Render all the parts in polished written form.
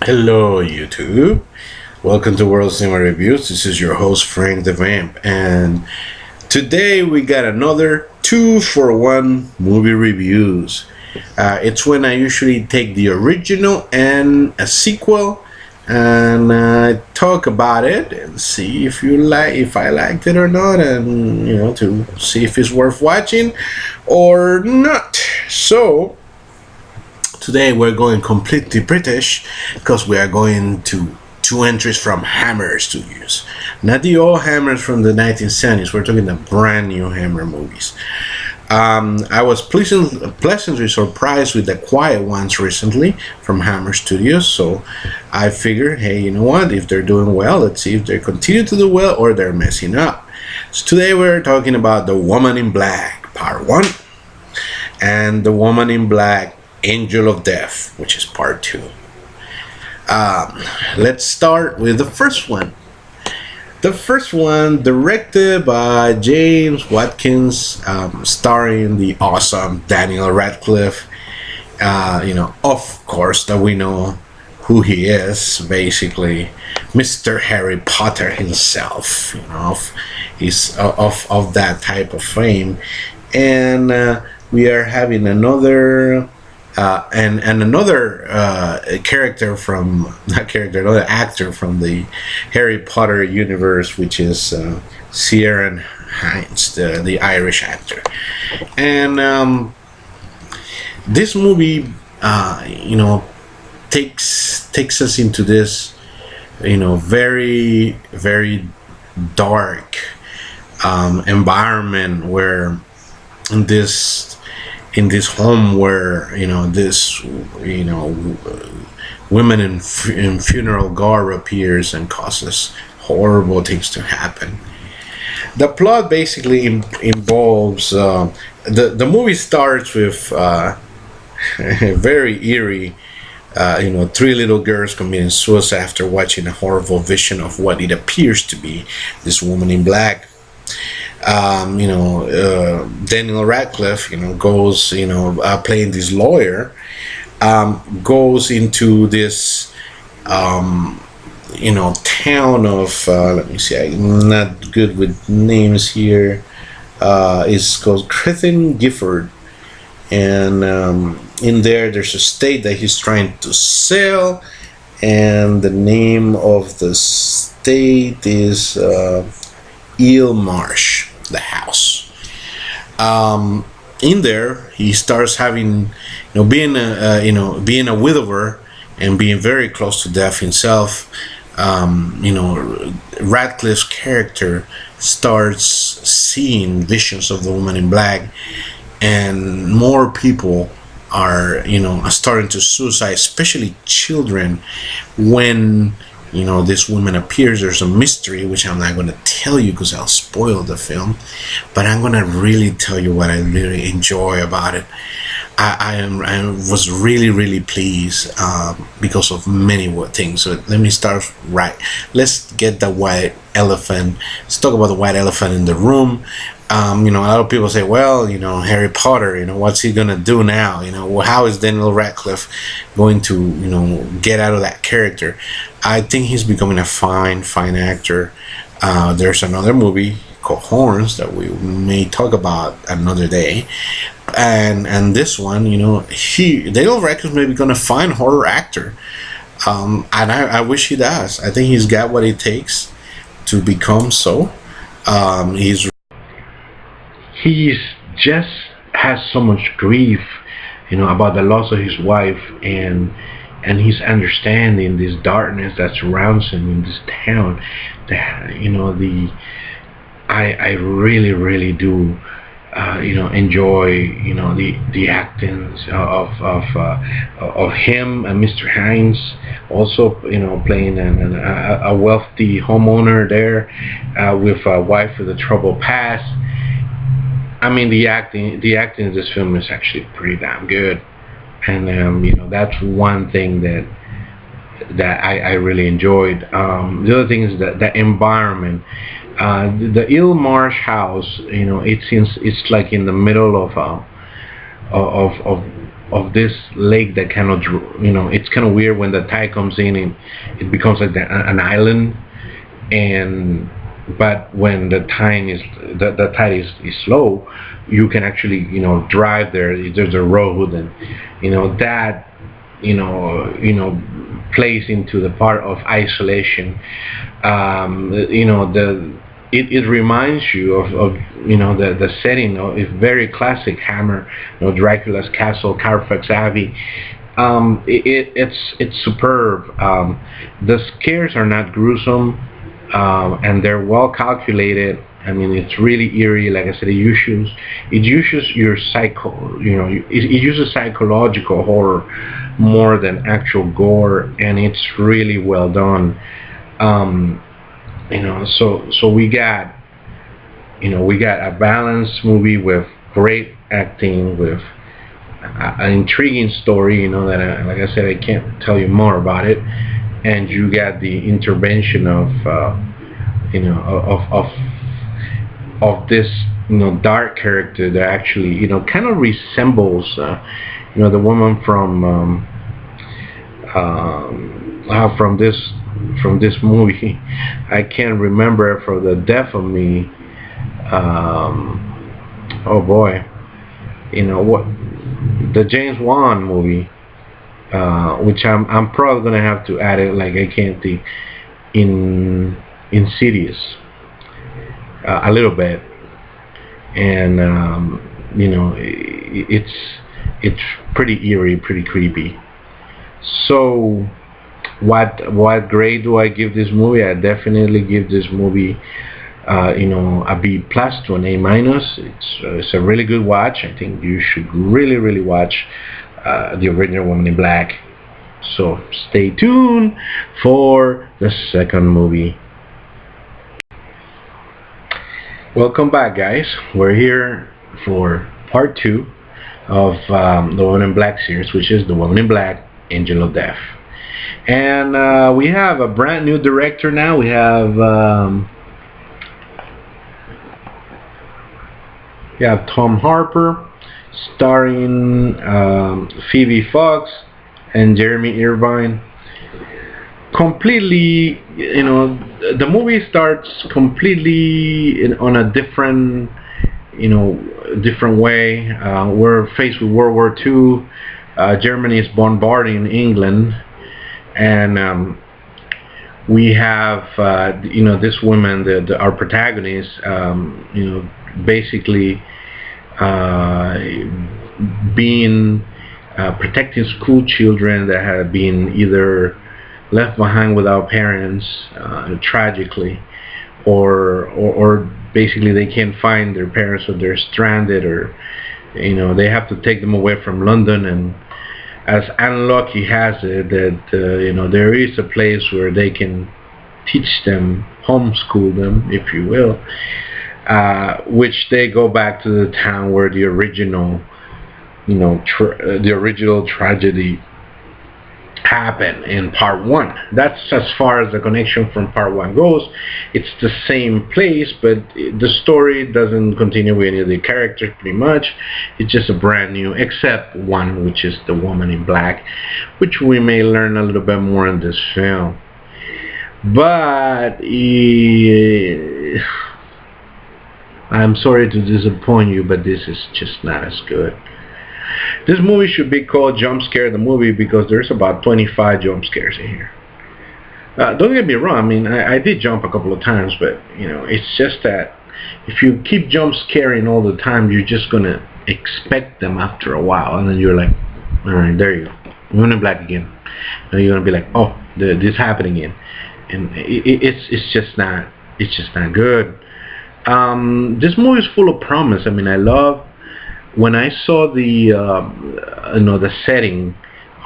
Hello, YouTube. Welcome to World Cinema Reviews. This is your host, Frank the Vamp, and today we got another 2-for-1 movie reviews. It's when I usually take the original and a sequel and talk about it and see if I liked it or not, and to see if it's worth watching or not. So today we're going completely British because we are going to two entries from Hammer Studios. Not the old Hammers from the 1970s, we're talking the brand new Hammer movies. I was pleasantly surprised with the quiet ones recently from Hammer Studios, so I figured, hey, you know what? If they're doing well, let's see if they continue to do well or they're messing up. So today we're talking about The Woman in Black, Part 1, and The Woman in Black, Angel of Death, which is Part 2. Let's start with the first one. The first one, directed by James Watkins, starring the awesome Daniel Radcliffe. Of course, that we know who he is, basically, Mr. Harry Potter himself. He's of that type of fame, and we are having another. And another another actor from the Harry Potter universe, which is Ciarán Hinds, the Irish actor. And this movie, takes us into this, very, very dark environment where in this home where women in funeral garb appears and causes horrible things to happen. The plot basically involves the movie starts with a very eerie, three little girls committing suicide after watching a horrible vision of what it appears to be this woman in black. Daniel Radcliffe, goes, playing this lawyer, goes into this, town of, let me see, I'm not good with names here. It's called Crethin Gifford. And in there's a state that he's trying to sell, and the name of the state is Eel Marsh, the house. In there, he starts having, being a widower and being very close to death himself. Radcliffe's character starts seeing visions of the woman in black, and more people are starting to suicide, especially children. When this woman appears, there's a mystery which I'm not going to tell you because I'll spoil the film, but I'm going to really tell you what I really enjoy about it. I was really, really pleased because of many things. So let me start right. Let's get the white elephant. Let's talk about the white elephant in the room. A lot of people say, well, Harry Potter, what's he gonna do now? How is Daniel Radcliffe going to, get out of that character? I think he's becoming a fine Actor. There's another movie called Horns that we may talk about another day, and this one, Daniel Radcliffe may be gonna find horror actor, and I wish he does. I think he's got what it takes to become so. He's just has so much grief, about the loss of his wife, and he's understanding this darkness that surrounds him in this town. I really, really do, enjoy, the acting of him and Mr. Hinds, also, playing a wealthy homeowner there, with a wife with a troubled past. I mean, the acting in this film is actually pretty damn good, and that's one thing that I really enjoyed. The other thing is that the environment, the Eel Marsh house. It's like in the middle of of this lake that kind of, it's kind of weird when the tide comes in and it becomes like an island. And but when the tide is low, you can actually, drive there. There's a road, and that plays into the part of isolation. It reminds you of the setting is very classic Hammer, Dracula's castle, Carfax Abbey. It's superb. The scares are not gruesome, and they're well calculated. I mean, it's really eerie. Like I said, it uses your it uses psychological horror more than actual gore, and it's really well done. So we got a balanced movie with great acting, with an intriguing story. That like I said, I can't tell you more about it. And you got the intervention of this dark character that actually kind of resembles the woman from this movie. I can't remember for the death of me. Oh boy, what, the James Wan movie, which I'm probably gonna have to add it, like I can't think, in Insidious, a little bit. And it's pretty eerie, pretty creepy. So what grade do I give this movie? I definitely give this movie a B plus to an A minus. It's a really good watch. I think you should really watch the original Woman in Black. So stay tuned for the second movie. Welcome back, guys. We're here for part 2 of the Woman in Black series, which is The Woman in Black, Angel of Death. And we have a brand new director now. We have Tom Harper, starring Phoebe Fox and Jeremy Irvine. Completely, the movie starts completely on a different, different way. We're faced with World War II. Germany is bombarding England, and we have this woman, our protagonist, basically being protecting school children that have been either left behind without parents, tragically, or basically they can't find their parents, or they're stranded, or they have to take them away from London. And as unlucky has it that there is a place where they can teach them, homeschool them, if you will, which they go back to the town where the original tragedy happened in part 1. That's as far as the connection from part 1 goes. It's the same place, but the story doesn't continue with any of the characters pretty much. It's just a brand new, except one, which is the Woman in Black, which we may learn a little bit more in this film. But I'm sorry to disappoint you, but this is just not as good. This movie should be called Jump Scare the Movie, because there's about 25 jump scares in here. Don't get me wrong, I mean, I did jump a couple of times, but it's just that if you keep jump scaring all the time, you're just gonna expect them after a while, and then you're like, all right, there you go, Woman in Black again. And you're gonna be like, oh, this happened again, and it's just not good. This movie is full of promise. I mean, I love when I saw the the setting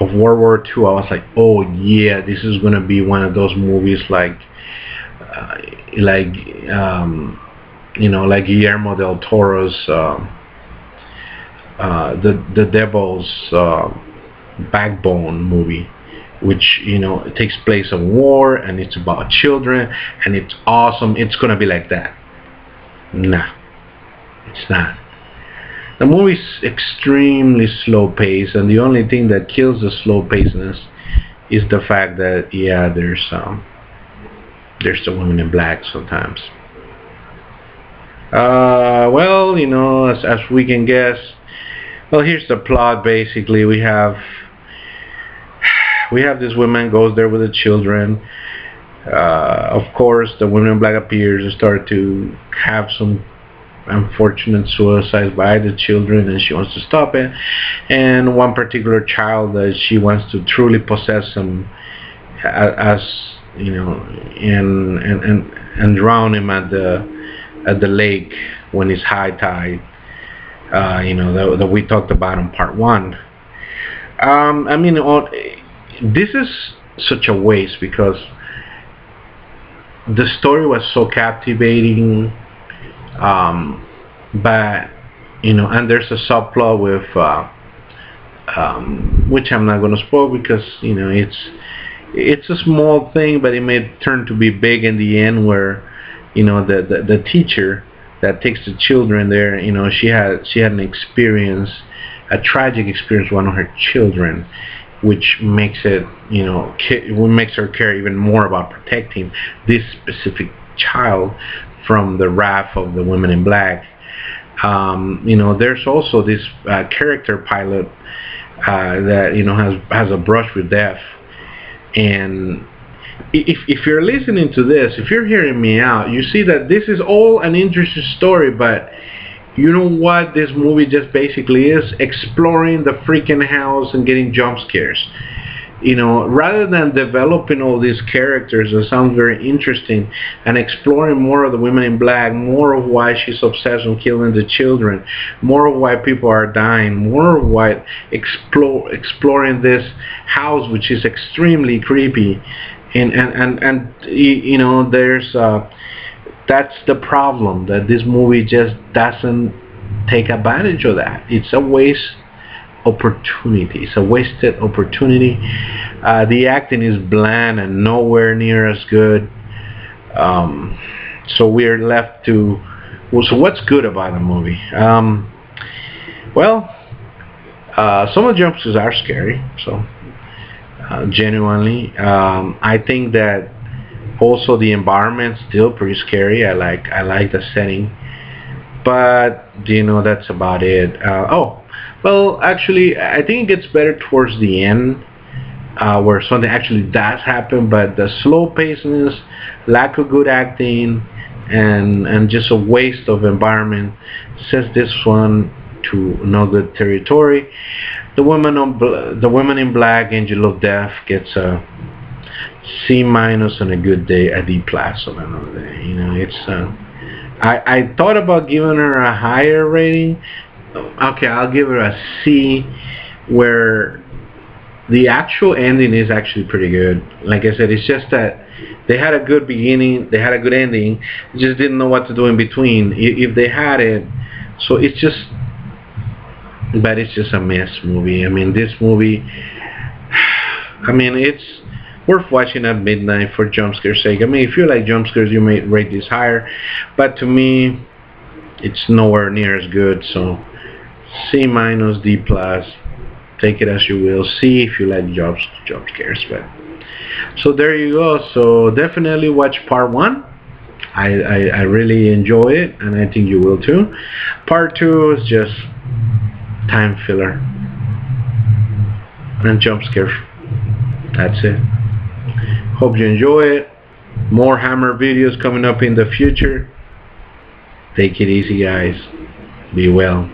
of World War II. I was like, oh yeah, this is gonna be one of those movies like Guillermo del Toro's the Devil's Backbone movie, which it takes place in war and it's about children and it's awesome. It's gonna be like that. Nah, it's not. The movie's extremely slow paced, and the only thing that kills the slow pacedness is the fact that, yeah, there's the women in black sometimes. Well, as we can guess, well, here's the plot. Basically, we have this woman goes there with the children. Of course, the woman in black appears and start to have some unfortunate suicides by the children, and she wants to stop it. And one particular child that she wants to truly possess him, as and drown him at the lake when it's high tide. That we talked about in part one. This is such a waste because the story was so captivating, but and there's a subplot with which I'm not going to spoil because it's a small thing, but it may turn to be big in the end, where the teacher that takes the children there, she had an experience, a tragic experience with one of her children, which makes it, makes her care even more about protecting this specific child from the wrath of the women in black. There's also this character pilot that has a brush with death, and if you're listening to this, if you're hearing me out, you see that this is all an interesting story, but you know what this movie just basically is? Exploring the freaking house and getting jump scares. Rather than developing all these characters that sound very interesting and exploring more of the women in black, more of why she's obsessed with killing the children, more of why people are dying, more of why exploring this house, which is extremely creepy, and there's that's the problem, that this movie just doesn't take advantage of that. It's a wasted opportunity. The acting is bland and nowhere near as good. So we're left to, so what's good about the movie? Some of the jump scares are scary, so genuinely. I think that also the environment's still pretty scary. I like the setting, but that's about it. Actually, I think it gets better towards the end, where something actually does happen, but the slow pacedness, lack of good acting, and just a waste of environment sends this one to no good territory. The woman in black, Angel of Death, gets a C- on a good day, a D+ on another day. I thought about giving her a higher rating. Okay, I'll give her a C, where the actual ending is actually pretty good. Like I said, it's just that they had a good beginning, they had a good ending, just didn't know what to do in between. If they had it, so it's just a mess movie. This movie, it's worth watching at midnight for jump scare sake. If you like jump scares, you may rate this higher, but to me, it's nowhere near as good. So C-, D+. Take it as you will. C if you like jump scares. But so there you go. So definitely watch part one. I really enjoy it, and I think you will too. Part two is just time filler and jump scare. That's it. Hope you enjoy it. More Hammer videos coming up in the future. Take it easy, guys. Be well.